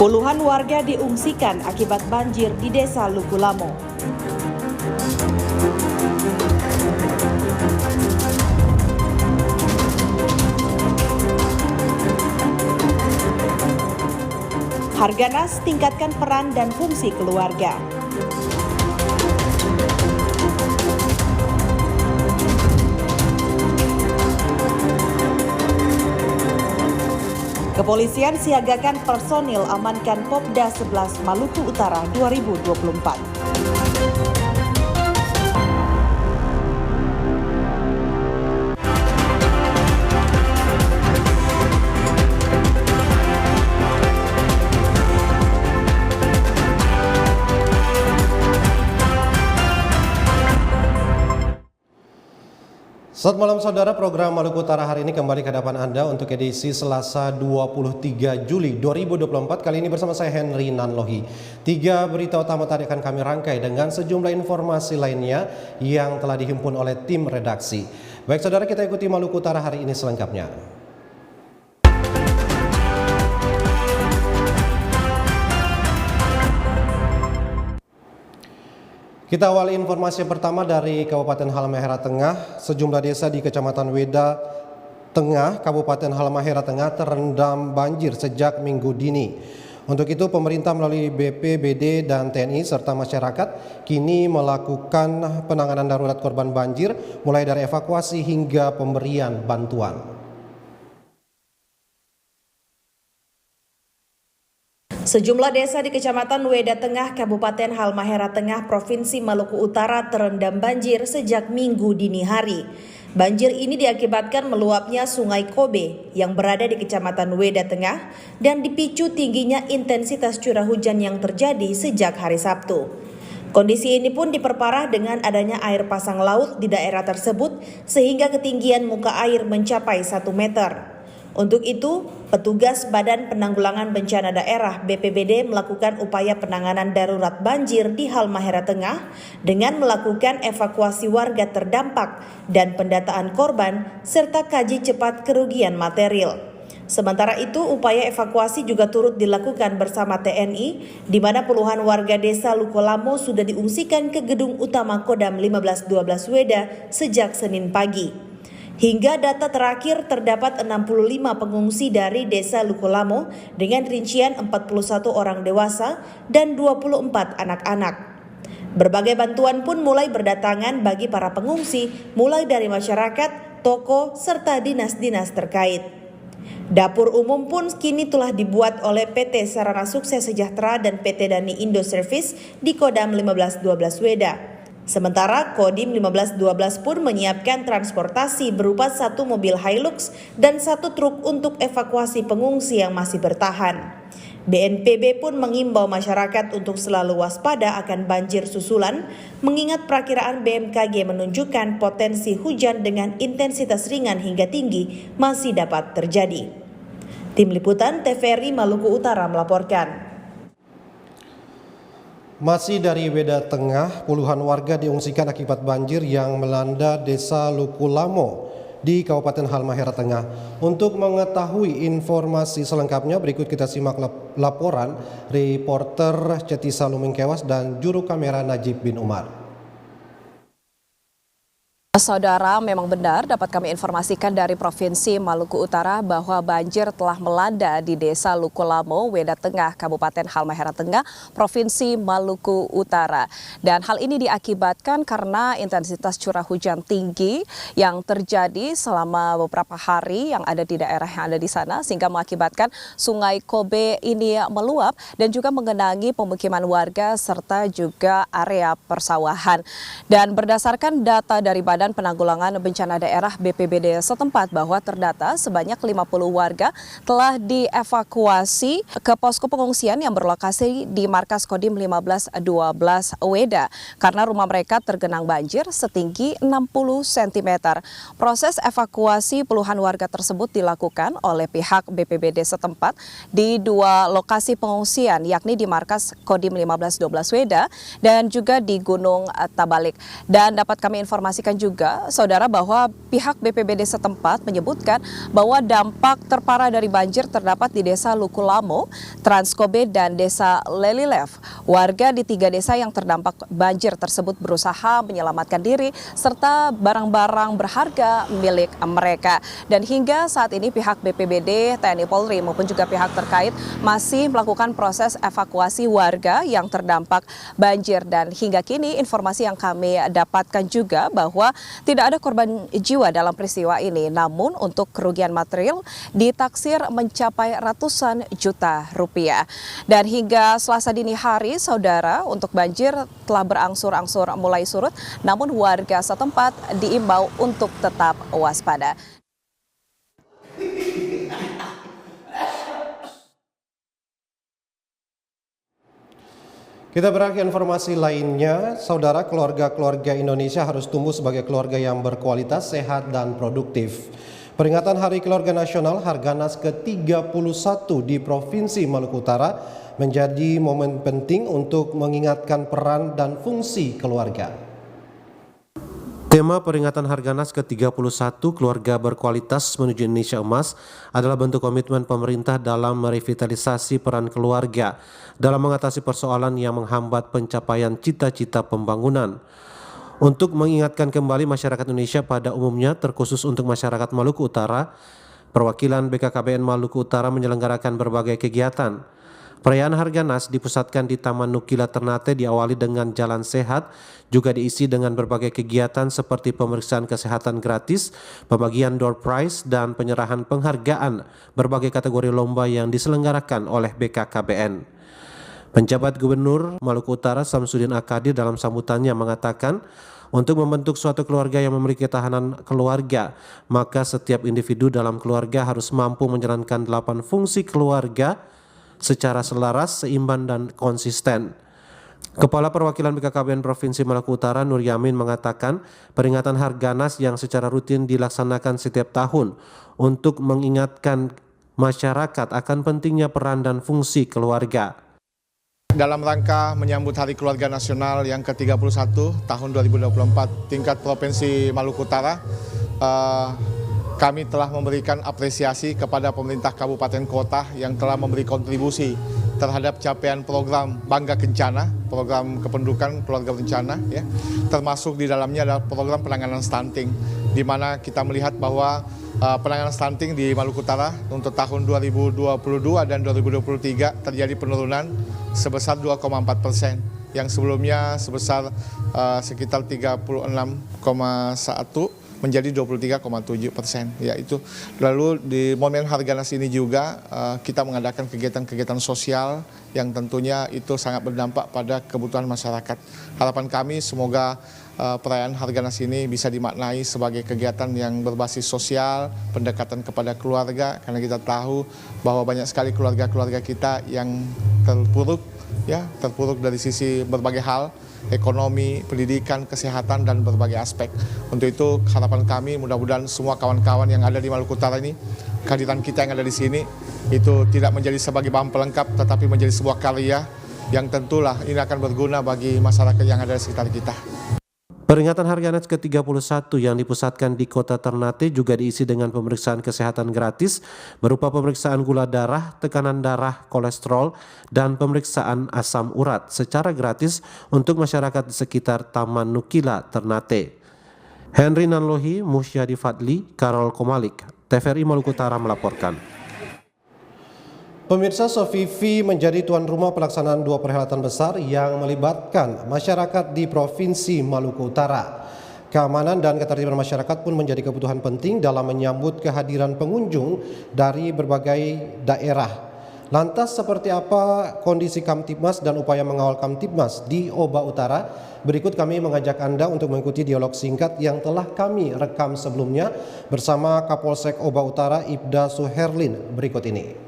Puluhan warga diungsikan akibat banjir di Desa Lukulamo. Harganas tingkatkan peran dan fungsi keluarga. Kepolisian siagakan personil amankan Popda 11 Maluku Utara 2024. Selamat malam saudara, program Maluku Utara hari ini kembali ke hadapan Anda untuk edisi Selasa 23 Juli 2024. Kali ini bersama saya Henry Nanlohi. 3 berita utama tadi akan kami rangkai dengan sejumlah informasi lainnya yang telah dihimpun oleh tim redaksi. Baik saudara, kita ikuti Maluku Utara hari ini selengkapnya. Kita awali informasi yang pertama dari Kabupaten Halmahera Tengah. Sejumlah desa di Kecamatan Weda Tengah, Kabupaten Halmahera Tengah terendam banjir sejak Minggu dini. Untuk itu pemerintah melalui BPBD dan TNI serta masyarakat kini melakukan penanganan darurat korban banjir mulai dari evakuasi hingga pemberian bantuan. Sejumlah desa di Kecamatan Weda Tengah, Kabupaten Halmahera Tengah, Provinsi Maluku Utara terendam banjir sejak Minggu dini hari. Banjir ini diakibatkan meluapnya Sungai Kobe yang berada di Kecamatan Weda Tengah dan dipicu tingginya intensitas curah hujan yang terjadi sejak hari Sabtu. Kondisi ini pun diperparah dengan adanya air pasang laut di daerah tersebut sehingga ketinggian muka air mencapai 1 meter. Untuk itu, petugas Badan Penanggulangan Bencana Daerah BPBD melakukan upaya penanganan darurat banjir di Halmahera Tengah dengan melakukan evakuasi warga terdampak dan pendataan korban serta kaji cepat kerugian material. Sementara itu, upaya evakuasi juga turut dilakukan bersama TNI, di mana puluhan warga desa Lukulamo sudah diungsikan ke gedung utama Kodam 1512 Weda sejak Senin pagi. Hingga data terakhir terdapat 65 pengungsi dari desa Lukulamo dengan rincian 41 orang dewasa dan 24 anak-anak. Berbagai bantuan pun mulai berdatangan bagi para pengungsi mulai dari masyarakat, toko, serta dinas-dinas terkait. Dapur umum pun kini telah dibuat oleh PT Sarana Sukses Sejahtera dan PT Dani Indo Service di Kodam 1512 Weda. Sementara Kodim 1512 pun menyiapkan transportasi berupa 1 mobil Hilux dan 1 truk untuk evakuasi pengungsi yang masih bertahan. BNPB pun mengimbau masyarakat untuk selalu waspada akan banjir susulan, mengingat perakiraan BMKG menunjukkan potensi hujan dengan intensitas ringan hingga tinggi masih dapat terjadi. Tim Liputan TVRI Maluku Utara melaporkan. Masih dari Weda Tengah, puluhan warga diungsikan akibat banjir yang melanda Desa Lukulamo di Kabupaten Halmahera Tengah. Untuk mengetahui informasi selengkapnya, berikut kita simak laporan reporter Cetisa Lumingkewas dan juru kamera Najib bin Umar. Saudara, memang benar dapat kami informasikan dari Provinsi Maluku Utara bahwa banjir telah melanda di Desa Lukulamo, Weda Tengah, Kabupaten Halmahera Tengah, Provinsi Maluku Utara. Dan hal ini diakibatkan karena intensitas curah hujan tinggi yang terjadi selama beberapa hari yang ada di daerah yang ada di sana, sehingga mengakibatkan Sungai Kobe ini meluap dan juga mengenangi pemukiman warga serta juga area persawahan. Dan berdasarkan data dari Badan Penanggulangan Bencana Daerah BPBD setempat bahwa terdata sebanyak 50 warga telah dievakuasi ke posko pengungsian yang berlokasi di markas Kodim 1512 Weda karena rumah mereka tergenang banjir setinggi 60 cm. Proses evakuasi puluhan warga tersebut dilakukan oleh pihak BPBD setempat di 2 lokasi pengungsian, yakni di markas Kodim 1512 Weda dan juga di Gunung Tabalik. Dan dapat kami informasikan juga juga, saudara, bahwa pihak BPBD setempat menyebutkan bahwa dampak terparah dari banjir terdapat di Desa Lukulamo, Transkobe, dan Desa Lelilev. Warga di 3 desa yang terdampak banjir tersebut berusaha menyelamatkan diri serta barang-barang berharga milik mereka. Dan hingga saat ini pihak BPBD, TNI Polri maupun juga pihak terkait masih melakukan proses evakuasi warga yang terdampak banjir. Dan hingga kini informasi yang kami dapatkan juga bahwa tidak ada korban jiwa dalam peristiwa ini. Namun untuk kerugian material ditaksir mencapai ratusan juta rupiah. Dan hingga Selasa dini hari, saudara, untuk banjir telah berangsur-angsur mulai surut. Namun warga setempat diimbau untuk tetap waspada. Kita beralih ke informasi lainnya, saudara, keluarga-keluarga Indonesia harus tumbuh sebagai keluarga yang berkualitas, sehat, dan produktif. Peringatan Hari Keluarga Nasional Harganas ke-31 di Provinsi Maluku Utara menjadi momen penting untuk mengingatkan peran dan fungsi keluarga. Tema peringatan Harganas ke-31 Keluarga Berkualitas Menuju Indonesia Emas adalah bentuk komitmen pemerintah dalam merevitalisasi peran keluarga dalam mengatasi persoalan yang menghambat pencapaian cita-cita pembangunan. Untuk mengingatkan kembali masyarakat Indonesia pada umumnya, terkhusus untuk masyarakat Maluku Utara, perwakilan BKKBN Maluku Utara menyelenggarakan berbagai kegiatan. Perayaan Harganas dipusatkan di Taman Nukila Ternate, diawali dengan jalan sehat, juga diisi dengan berbagai kegiatan seperti pemeriksaan kesehatan gratis, pembagian door prize, dan penyerahan penghargaan berbagai kategori lomba yang diselenggarakan oleh BKKBN. Penjabat Gubernur Maluku Utara Samsudin Akadir dalam sambutannya mengatakan, untuk membentuk suatu keluarga yang memiliki ketahanan keluarga, maka setiap individu dalam keluarga harus mampu menjalankan 8 fungsi keluarga secara selaras, seimbang, dan konsisten. Kepala Perwakilan BKKBN Provinsi Maluku Utara Nur Yamin mengatakan peringatan Harganas yang secara rutin dilaksanakan setiap tahun untuk mengingatkan masyarakat akan pentingnya peran dan fungsi keluarga. Dalam rangka menyambut Hari Keluarga Nasional yang ke-31 tahun 2024 tingkat Provinsi Maluku Utara, kami telah memberikan apresiasi kepada pemerintah kabupaten kota yang telah memberi kontribusi terhadap capaian program Bangga Kencana, program kependudukan keluarga berencana, ya, termasuk di dalamnya adalah program penanganan stunting, di mana kita melihat bahwa penanganan stunting di Maluku Utara untuk tahun 2022 dan 2023 terjadi penurunan sebesar 2,4%, yang sebelumnya sebesar sekitar 36,1 menjadi 23,7%, yaitu. Lalu di momen Harganas ini juga kita mengadakan kegiatan-kegiatan sosial yang tentunya itu sangat berdampak pada kebutuhan masyarakat. Harapan kami semoga perayaan Harganas ini bisa dimaknai sebagai kegiatan yang berbasis sosial, pendekatan kepada keluarga, karena kita tahu bahwa banyak sekali keluarga-keluarga kita yang terpuruk dari sisi berbagai hal, ekonomi, pendidikan, kesehatan, dan berbagai aspek. Untuk itu harapan kami mudah-mudahan semua kawan-kawan yang ada di Maluku Utara ini, kehadiran kita yang ada di sini itu tidak menjadi sebagai bahan pelengkap, tetapi menjadi sebuah karya yang tentulah ini akan berguna bagi masyarakat yang ada di sekitar kita. Peringatan Harganas ke-31 yang dipusatkan di Kota Ternate juga diisi dengan pemeriksaan kesehatan gratis berupa pemeriksaan gula darah, tekanan darah, kolesterol, dan pemeriksaan asam urat secara gratis untuk masyarakat di sekitar Taman Nukila Ternate. Henry Nanlohi, Musyadi Fadli, Karol Komalik, TVRI Maluku Utara melaporkan. Pemirsa, Sofifi menjadi tuan rumah pelaksanaan 2 perhelatan besar yang melibatkan masyarakat di Provinsi Maluku Utara. Keamanan dan ketertiban masyarakat pun menjadi kebutuhan penting dalam menyambut kehadiran pengunjung dari berbagai daerah. Lantas seperti apa kondisi Kamtibmas dan upaya mengawal Kamtibmas di Oba Utara? Berikut kami mengajak Anda untuk mengikuti dialog singkat yang telah kami rekam sebelumnya bersama Kapolsek Oba Utara Ibda Suherlin berikut ini.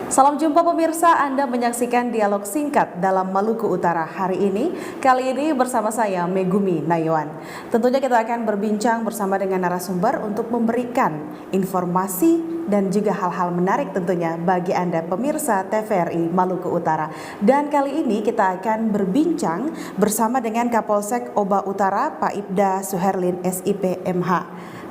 Salam jumpa pemirsa, Anda menyaksikan dialog singkat dalam Maluku Utara hari ini. Kali ini bersama saya Megumi Nayuan. Tentunya kita akan berbincang bersama dengan narasumber untuk memberikan informasi dan juga hal-hal menarik tentunya bagi Anda pemirsa TVRI Maluku Utara. Dan kali ini kita akan berbincang bersama dengan Kapolsek Oba Utara, Pak Ibda Suherlin SIP MH.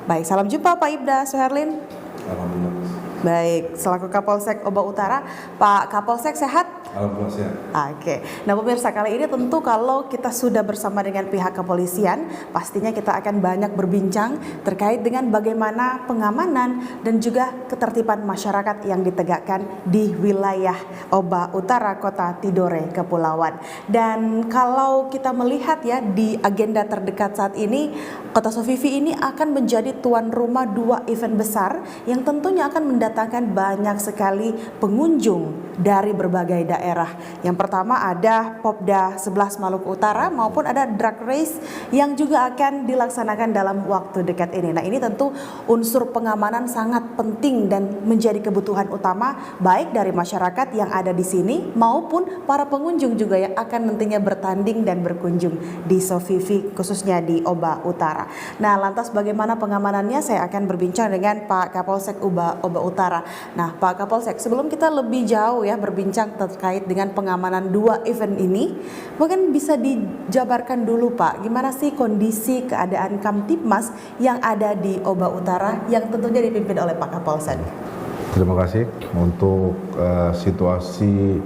Baik, salam jumpa Pak Ibda Suherlin. Alhamdulillah. Baik, selaku Kapolsek Oba Utara, Pak Kapolsek sehat? Alhamdulillah sehat. Oke, nah pemirsa, kali ini tentu kalau kita sudah bersama dengan pihak kepolisian, pastinya kita akan banyak berbincang terkait dengan bagaimana pengamanan dan juga ketertiban masyarakat yang ditegakkan di wilayah Oba Utara, Kota Tidore, Kepulauan. Dan kalau kita melihat ya di agenda terdekat saat ini, Kota Sofifi ini akan menjadi tuan rumah 2 event besar yang tentunya akan mendatangkan banyak sekali pengunjung dari berbagai daerah. Yang pertama ada Popda 11 Maluku Utara maupun ada drag race yang juga akan dilaksanakan dalam waktu dekat ini. Nah, ini tentu unsur pengamanan sangat penting dan menjadi kebutuhan utama baik dari masyarakat yang ada di sini maupun para pengunjung juga yang akan nantinya bertanding dan berkunjung di Sofifi khususnya di Oba Utara. Nah, lantas bagaimana pengamanannya? Saya akan berbincang dengan Pak Kapolsek Oba Utara. Nah, Pak Kapolsek, sebelum kita lebih jauh ya berbincang terkait dengan pengamanan 2 event ini, mungkin bisa dijabarkan dulu Pak, gimana sih kondisi keadaan Kamtibmas yang ada di Oba Utara yang tentunya dipimpin oleh Pak Kapolsek. Terima kasih untuk situasi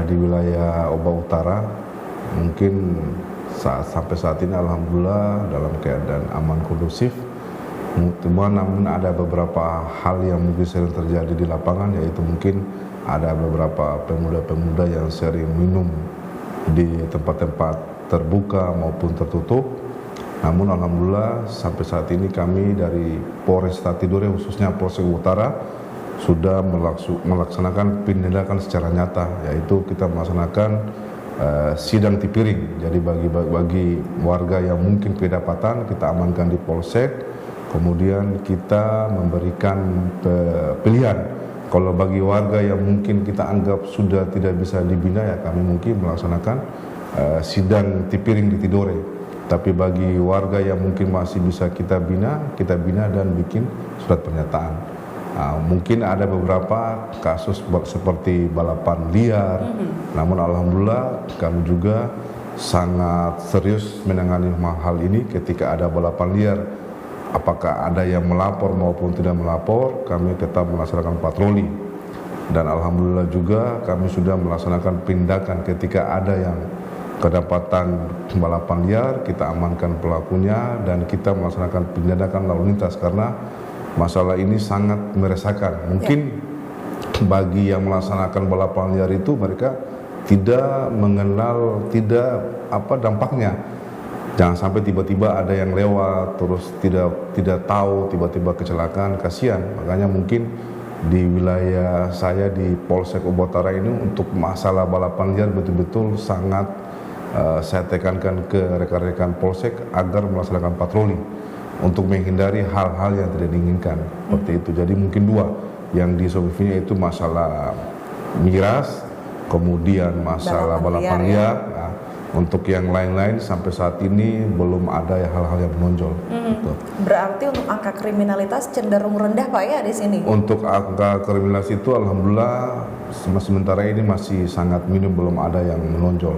di wilayah Oba Utara. Mungkin sampai saat ini alhamdulillah dalam keadaan aman kondusif. Namun ada beberapa hal yang mungkin sering terjadi di lapangan, yaitu mungkin ada beberapa pemuda-pemuda yang sering minum di tempat-tempat terbuka maupun tertutup. Namun alhamdulillah sampai saat ini kami dari Polresta Tidore khususnya Polsek Utara sudah melaksanakan penindakan secara nyata, yaitu kita melaksanakan sidang tipiring. Jadi bagi warga yang mungkin kedapatan kita amankan di Polsek, kemudian kita memberikan pilihan. Kalau bagi warga yang mungkin kita anggap sudah tidak bisa dibina, ya kami mungkin melaksanakan sidang tipiring di Tidore. Tapi bagi warga yang mungkin masih bisa kita bina dan bikin surat pernyataan. Mungkin ada beberapa kasus seperti balapan liar, namun alhamdulillah kami juga sangat serius menangani hal ini. Ketika ada balapan liar, apakah ada yang melapor maupun tidak melapor, kami tetap melaksanakan patroli. Dan alhamdulillah juga kami sudah melaksanakan tindakan ketika ada yang kedapatan balapan liar, kita amankan pelakunya dan kita melaksanakan tindakan lalu lintas karena masalah ini sangat meresahkan. Mungkin bagi yang melaksanakan balapan liar itu mereka tidak mengenal dampaknya. Jangan sampai tiba-tiba ada yang lewat terus tidak tahu, tiba-tiba kecelakaan, kasihan. Makanya mungkin di wilayah saya di Polsek Oba Utara ini untuk masalah balapan liar betul-betul sangat saya tekankan ke rekan-rekan Polsek agar melaksanakan patroli untuk menghindari hal-hal yang tidak diinginkan seperti itu. Jadi mungkin 2 yang di Sofifinya itu masalah miras, kemudian masalah balapan liar. Untuk yang lain-lain sampai saat ini belum ada hal-hal yang menonjol. Gitu. Berarti untuk angka kriminalitas cenderung rendah Pak ya di sini? Untuk angka kriminalitas itu alhamdulillah sementara ini masih sangat minim, belum ada yang menonjol.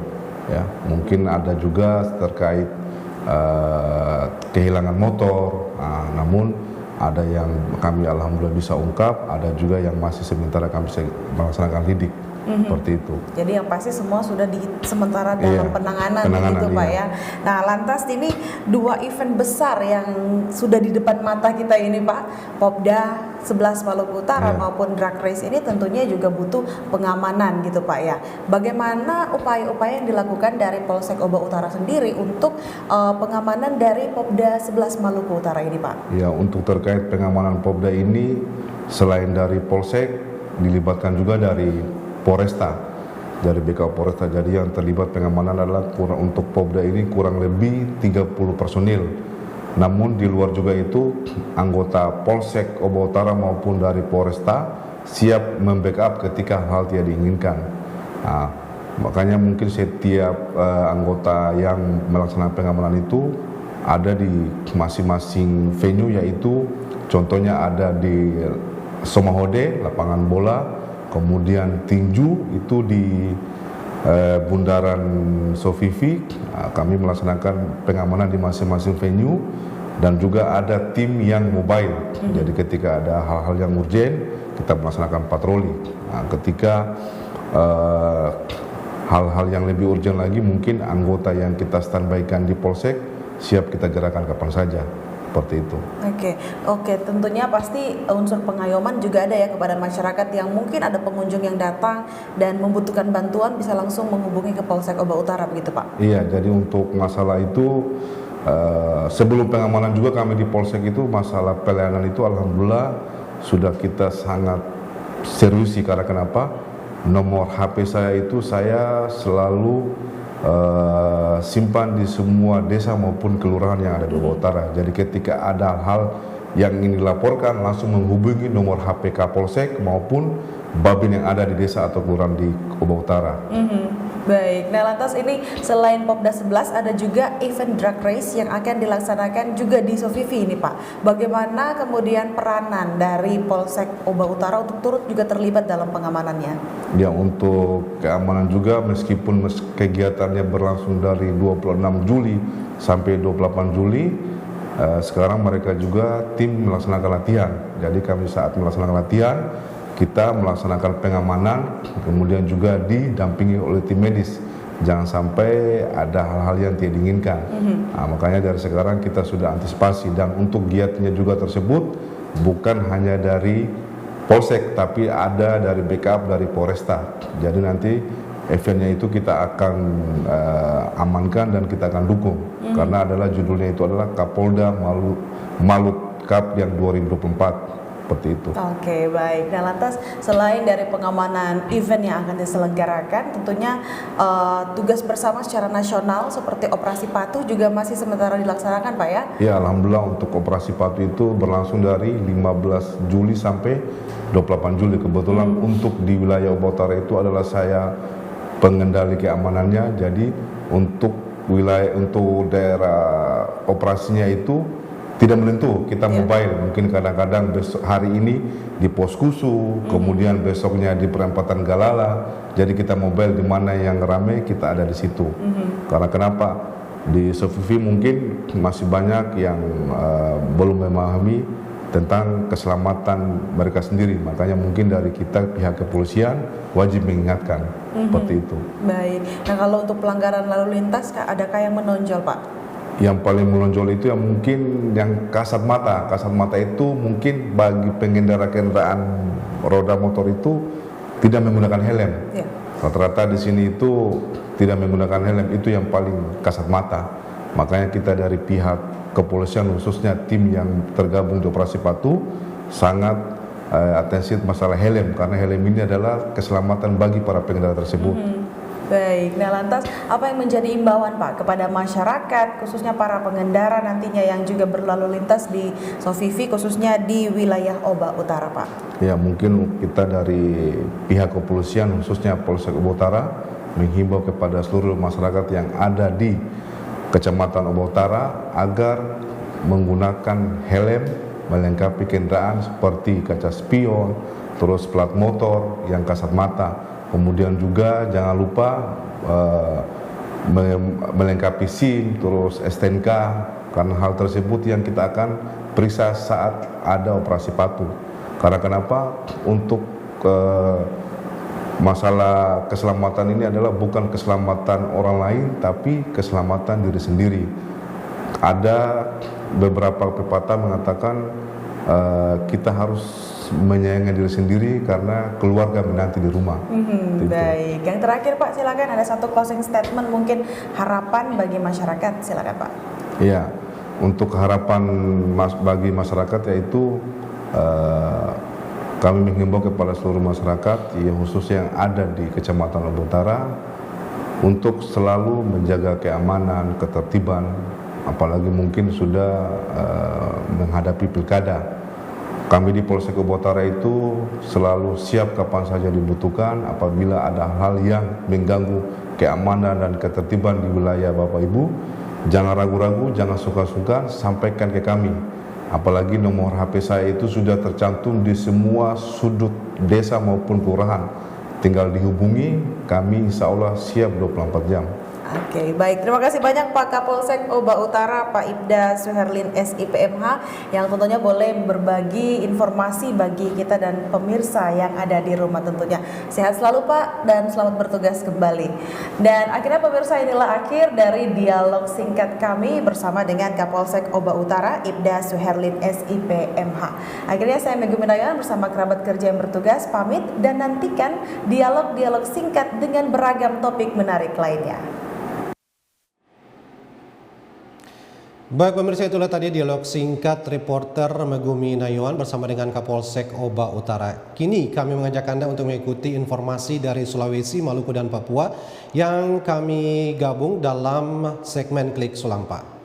Ya, mungkin ada juga terkait kehilangan motor, namun ada yang kami alhamdulillah bisa ungkap, ada juga yang masih sementara kami bisa melaksanakan lidik. Seperti itu. Jadi yang pasti semua sudah sementara dalam penanganan gitu Pak ya. Nah, lantas ini 2 event besar yang sudah di depan mata kita ini Pak, Popda 11 Maluku Utara maupun drag race ini tentunya juga butuh pengamanan gitu Pak ya. Bagaimana upaya-upaya yang dilakukan dari Polsek Oba Utara sendiri untuk pengamanan dari Popda 11 Maluku Utara ini Pak? Ya, untuk terkait pengamanan Popda ini selain dari Polsek dilibatkan juga dari Polresta, dari BK Polresta. Jadi yang terlibat pengamanan adalah untuk Popda ini kurang lebih 30 personil Namun di luar juga itu anggota Polsek Oba Utara maupun dari Polresta siap membackup ketika hal tidak diinginkan. Nah, makanya mungkin setiap anggota yang melaksanakan pengamanan itu ada di masing-masing venue, yaitu contohnya ada di Somahode, lapangan bola, kemudian tinju itu di Bundaran Sofifi. Kami melaksanakan pengamanan di masing-masing venue, dan juga ada tim yang mobile. Jadi ketika ada hal-hal yang urgent, kita melaksanakan patroli. Nah, ketika hal-hal yang lebih urgent lagi, mungkin anggota yang kita standby-kan di Polsek siap kita gerakkan kapan saja. Seperti itu. Oke, tentunya pasti unsur pengayoman juga ada ya kepada masyarakat yang mungkin ada pengunjung yang datang dan membutuhkan bantuan, bisa langsung menghubungi ke Polsek Oba Utara, begitu Pak? Iya, jadi untuk masalah itu sebelum pengamanan juga kami di Polsek itu masalah pelayanan itu alhamdulillah sudah kita sangat seriusi. Karena kenapa? Nomor HP saya itu saya selalu simpan di semua desa maupun kelurahan yang ada di Oba Utara. Jadi ketika ada hal yang ingin dilaporkan, langsung menghubungi nomor HP Kapolsek maupun Babin yang ada di desa atau kelurahan di Oba Utara. Baik, nah lantas ini selain Popda 11 ada juga event drag race yang akan dilaksanakan juga di Sofifi ini Pak. Bagaimana kemudian peranan dari Polsek Oba Utara untuk turut juga terlibat dalam pengamanannya? Ya, untuk keamanan juga meskipun kegiatannya berlangsung dari 26 Juli sampai 28 Juli, sekarang mereka juga tim melaksanakan latihan. Jadi kami saat melaksanakan latihan, kita melaksanakan pengamanan, kemudian juga didampingi oleh tim medis. Jangan sampai ada hal-hal yang tidak diinginkan. Nah, makanya dari sekarang kita sudah antisipasi, dan untuk giatnya juga tersebut bukan hanya dari Polsek, tapi ada dari backup dari Polresta. Jadi nanti eventnya itu kita akan amankan dan kita akan dukung, karena adalah judulnya itu adalah Kapolda Malut Cup yang 2024. Seperti itu. Oke, baik. Nah, lantas selain dari pengamanan event yang akan diselenggarakan, tentunya tugas bersama secara nasional seperti Operasi Patuh juga masih sementara dilaksanakan, Pak ya? Ya, alhamdulillah untuk Operasi Patuh itu berlangsung dari 15 Juli sampai 28 Juli. Kebetulan untuk di wilayah Oba Utara itu adalah saya pengendali keamanannya. Jadi untuk daerah operasinya itu tidak menentu, kita mobile. Mungkin kadang-kadang besok hari ini di Pos Kusu, kemudian besoknya di Perempatan Galala. Jadi kita mobile di mana yang ramai, kita ada di situ. Karena kenapa? Di Sofifi mungkin masih banyak yang belum memahami tentang keselamatan mereka sendiri. Makanya mungkin dari kita pihak kepolisian wajib mengingatkan seperti itu. Baik. Nah, kalau untuk pelanggaran lalu lintas, adakah yang menonjol, Pak? Yang paling menonjol itu yang mungkin yang kasat mata. Kasat mata itu mungkin bagi pengendara kendaraan roda motor itu tidak menggunakan helm. Ya. Rata-rata di sini itu tidak menggunakan helm, itu yang paling kasat mata. Makanya kita dari pihak kepolisian, khususnya tim yang tergabung di Operasi Patuh, sangat atensi masalah helm, karena helm ini adalah keselamatan bagi para pengendara tersebut. Baik, nah lantas apa yang menjadi imbauan Pak kepada masyarakat, khususnya para pengendara nantinya yang juga berlalu lintas di Sofifi, khususnya di wilayah Oba Utara, Pak? Ya, mungkin kita dari pihak kepolisian, khususnya Polsek Oba Utara, menghimbau kepada seluruh masyarakat yang ada di Kecamatan Oba Utara agar menggunakan helm, melengkapi kendaraan seperti kaca spion, terus plat motor yang kasat mata. Kemudian juga jangan lupa melengkapi SIM, terus STNK, karena hal tersebut yang kita akan periksa saat ada Operasi Patuh. Karena kenapa? Untuk masalah keselamatan ini adalah bukan keselamatan orang lain, tapi keselamatan diri sendiri. Ada beberapa pepatah mengatakan kita harus menyayangi diri sendiri karena keluarga menanti di rumah. Baik, yang terakhir Pak, silakan ada satu closing statement, mungkin harapan bagi masyarakat, silakan Pak. Iya, untuk harapan bagi masyarakat yaitu kami menghimbau kepada seluruh masyarakat, ya khususnya yang ada di Kecamatan Oba Utara, untuk selalu menjaga keamanan, ketertiban apalagi mungkin sudah menghadapi pilkada. Kami di Polsek Oba Utara itu selalu siap kapan saja dibutuhkan apabila ada hal yang mengganggu keamanan dan ketertiban di wilayah Bapak Ibu. Jangan ragu-ragu, jangan suka-suka, sampaikan ke kami. Apalagi nomor HP saya itu sudah tercantum di semua sudut desa maupun kelurahan. Tinggal dihubungi, kami insya Allah siap 24 jam. Oke, baik. Terima kasih banyak Pak Kapolsek Oba Utara, Pak Ibda Suherlin SIPMH, yang tentunya boleh berbagi informasi bagi kita dan pemirsa yang ada di rumah tentunya. Sehat selalu Pak, dan selamat bertugas kembali. Dan akhirnya pemirsa, inilah akhir dari dialog singkat kami bersama dengan Kapolsek Oba Utara, Ibda Suherlin SIPMH. Akhirnya saya Megumi Nayawan bersama kerabat kerja yang bertugas pamit dan nantikan dialog-dialog singkat dengan beragam topik menarik lainnya. Baik pemirsa, itulah tadi dialog singkat reporter Megumi Nayawan bersama dengan Kapolsek Oba Utara. Kini kami mengajak Anda untuk mengikuti informasi dari Sulawesi, Maluku dan Papua yang kami gabung dalam segmen Klik Sulampa.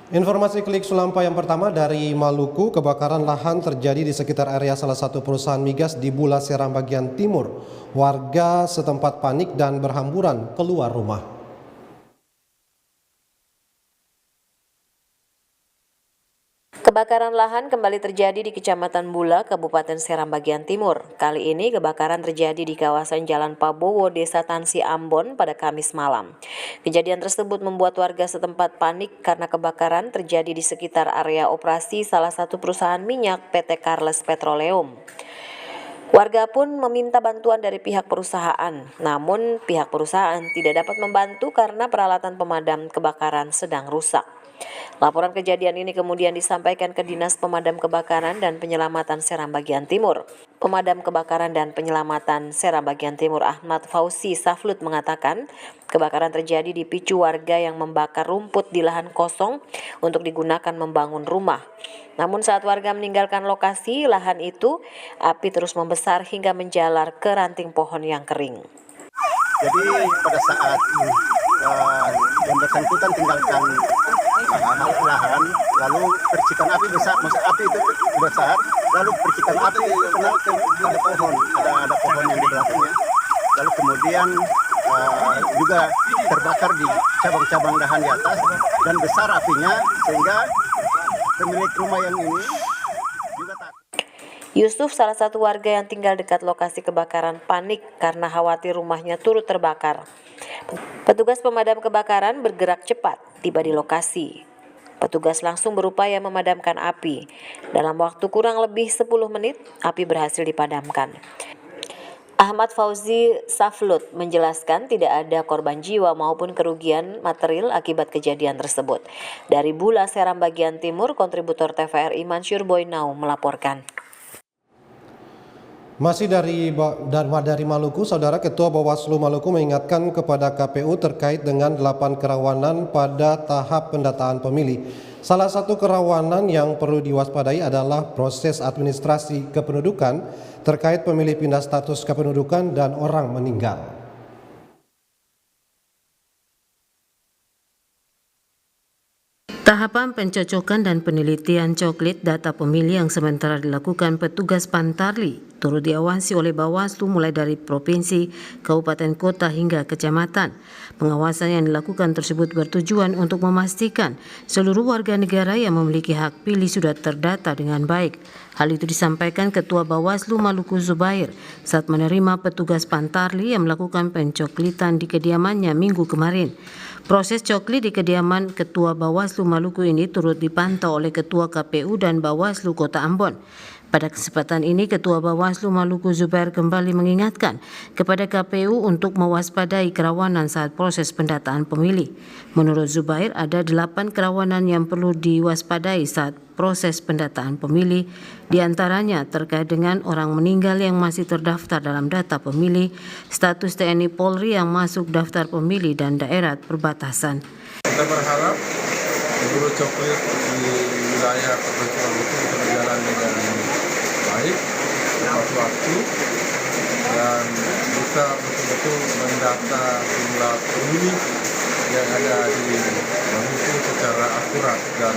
Informasi Klik Sulampa yang pertama dari Maluku, kebakaran lahan terjadi di sekitar area salah satu perusahaan migas di Bula Seram bagian timur. Warga setempat panik dan berhamburan keluar rumah. Kebakaran lahan kembali terjadi di Kecamatan Bula, Kabupaten Seram bagian timur. Kali ini kebakaran terjadi di kawasan Jalan Pabowo, Desa Tansi Ambon pada Kamis malam. Kejadian tersebut membuat warga setempat panik karena kebakaran terjadi di sekitar area operasi salah satu perusahaan minyak PT Carles Petroleum. Warga pun meminta bantuan dari pihak perusahaan, namun pihak perusahaan tidak dapat membantu karena peralatan pemadam kebakaran sedang rusak. Laporan kejadian ini kemudian disampaikan ke Dinas Pemadam Kebakaran dan Penyelamatan Seram bagian Timur. Pemadam Kebakaran dan Penyelamatan Seram bagian Timur Ahmad Fauzi Saflut mengatakan kebakaran terjadi dipicu warga yang membakar rumput di lahan kosong untuk digunakan membangun rumah. Namun saat warga meninggalkan lokasi lahan itu, api terus membesar hingga menjalar ke ranting pohon yang kering. Jadi pada saat yang bersangkutan tinggalkan lahan, lalu percikan api besar, maksud api itu besar, lalu percikan api kena ke ada pohon yang di belakangnya, lalu kemudian juga terbakar di cabang-cabang dahan di atas dan besar apinya sehingga pemilik rumah yang ini juga takut. Yusuf, salah satu warga yang tinggal dekat lokasi kebakaran, panik karena khawatir rumahnya turut terbakar. Petugas pemadam kebakaran bergerak cepat tiba di lokasi. Petugas langsung berupaya memadamkan api. Dalam waktu kurang lebih 10 menit, api berhasil dipadamkan. Ahmad Fauzi Saflut menjelaskan tidak ada korban jiwa maupun kerugian material akibat kejadian tersebut. Dari Bula Seram bagian timur, kontributor TVRI Mansyur Boynau melaporkan. Masih dari Maluku, Saudara Ketua Bawaslu Maluku mengingatkan kepada KPU terkait dengan 8 kerawanan pada tahap pendataan pemilih. Salah satu kerawanan yang perlu diwaspadai adalah proses administrasi kependudukan terkait pemilih pindah status kependudukan dan orang meninggal. Tahapan pencocokan dan penelitian coklit data pemilih yang sementara dilakukan petugas Pantarli turut diawasi oleh Bawaslu mulai dari provinsi, kabupaten, kota hingga kecamatan. Pengawasan yang dilakukan tersebut bertujuan untuk memastikan seluruh warga negara yang memiliki hak pilih sudah terdata dengan baik. Hal itu disampaikan Ketua Bawaslu Maluku Zubair saat menerima petugas Pantarli yang melakukan pencoklitan di kediamannya minggu kemarin. Proses coklit di kediaman Ketua Bawaslu Maluku ini turut dipantau oleh Ketua KPU dan Bawaslu Kota Ambon. Pada kesempatan ini, Ketua Bawaslu Maluku Zubair kembali mengingatkan kepada KPU untuk mewaspadai kerawanan saat proses pendataan pemilih. Menurut Zubair, ada 8 kerawanan yang perlu diwaspadai saat proses pendataan pemilih, diantaranya terkait dengan orang meninggal yang masih terdaftar dalam data pemilih, status TNI Polri yang masuk daftar pemilih, dan daerah perbatasan. Kita berharap seluruh coklit di wilayah Provinsi Maluku berjalan dengan baik tepat waktu dan bisa betul-betul mendata jumlah pemilih yang ada di Maluku secara akurat dan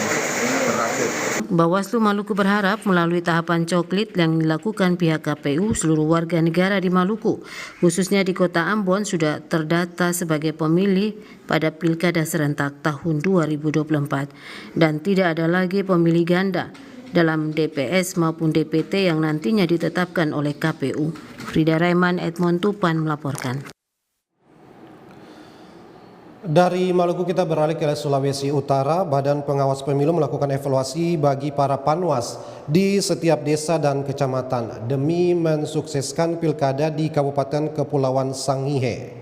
terakhir. Bawaslu Maluku berharap melalui tahapan coklit yang dilakukan pihak KPU, seluruh warga negara di Maluku, khususnya di Kota Ambon, sudah terdata sebagai pemilih pada Pilkada serentak tahun 2024 dan tidak ada lagi pemilih ganda dalam DPS maupun DPT yang nantinya ditetapkan oleh KPU. Frida Raiman, Edmond Tupan melaporkan. Dari Maluku kita beralih ke Sulawesi Utara. Badan Pengawas Pemilu melakukan evaluasi bagi para panwas di setiap desa dan kecamatan demi mensukseskan pilkada di Kabupaten Kepulauan Sangihe.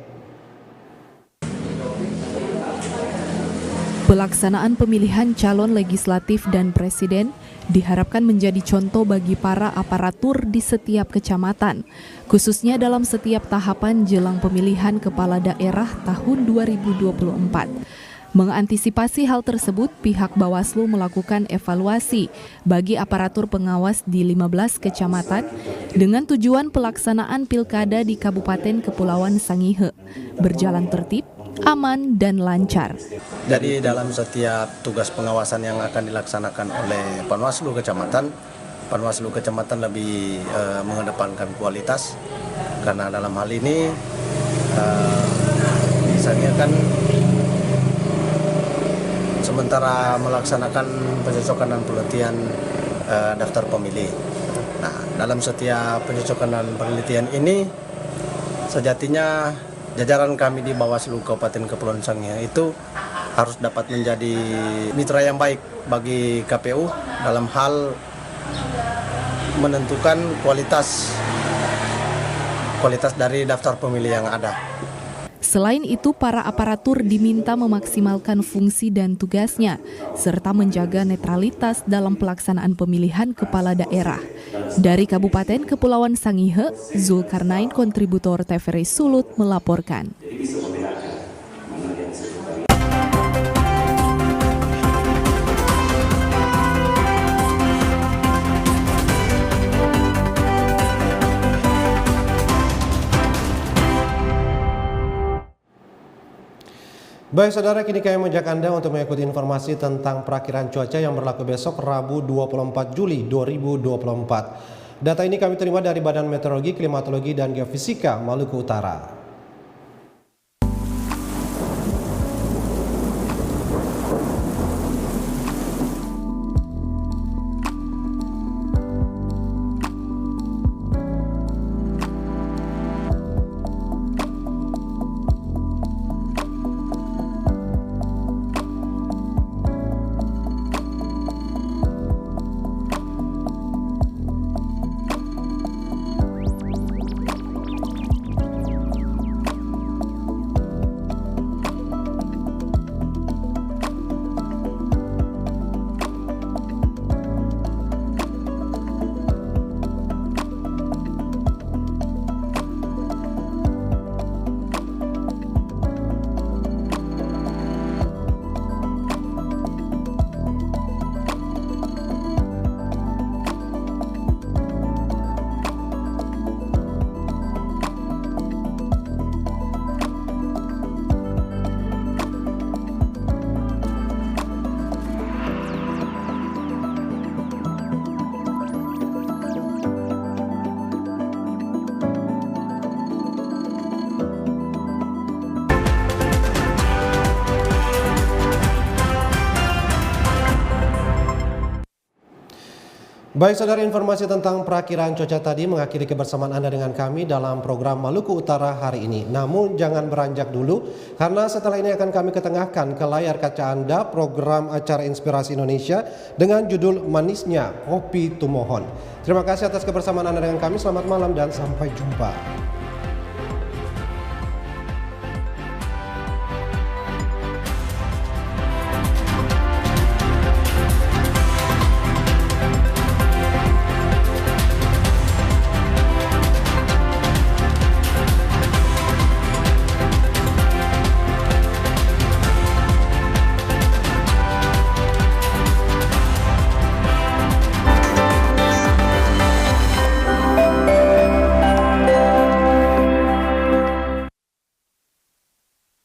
Pelaksanaan pemilihan calon legislatif dan presiden diharapkan menjadi contoh bagi para aparatur di setiap kecamatan, khususnya dalam setiap tahapan jelang pemilihan kepala daerah tahun 2024. Mengantisipasi hal tersebut, pihak Bawaslu melakukan evaluasi bagi aparatur pengawas di 15 kecamatan dengan tujuan pelaksanaan pilkada di Kabupaten Kepulauan Sangihe berjalan tertib, aman, dan lancar. Jadi dalam setiap tugas pengawasan yang akan dilaksanakan oleh Panwaslu Kecamatan lebih mengedepankan kualitas, karena dalam hal ini misalnya kan sementara melaksanakan pencocokan dan penelitian daftar pemilih. Nah, dalam setiap pencocokan dan penelitian ini sejatinya jajaran kami di Bawaslu Kabupaten Kepulauan Sangihe itu harus dapat menjadi mitra yang baik bagi KPU dalam hal menentukan kualitas dari daftar pemilih yang ada. Selain itu, para aparatur diminta memaksimalkan fungsi dan tugasnya, serta menjaga netralitas dalam pelaksanaan pemilihan kepala daerah. Dari Kabupaten Kepulauan Sangihe, Zulkarnain, kontributor TVRI Sulut, melaporkan. Baik saudara, kini kami mengajak Anda untuk mengikuti informasi tentang perakiraan cuaca yang berlaku besok Rabu 24 Juli 2024. Data ini kami terima dari Badan Meteorologi, Klimatologi, dan Geofisika Maluku Utara. Baik saudara, informasi tentang perakiraan cuaca tadi mengakhiri kebersamaan Anda dengan kami dalam program Maluku Utara hari ini. Namun jangan beranjak dulu, karena setelah ini akan kami ketengahkan ke layar kaca Anda program acara Inspirasi Indonesia dengan judul Manisnya Kopi Tumohon. Terima kasih atas kebersamaan Anda dengan kami, selamat malam dan sampai jumpa.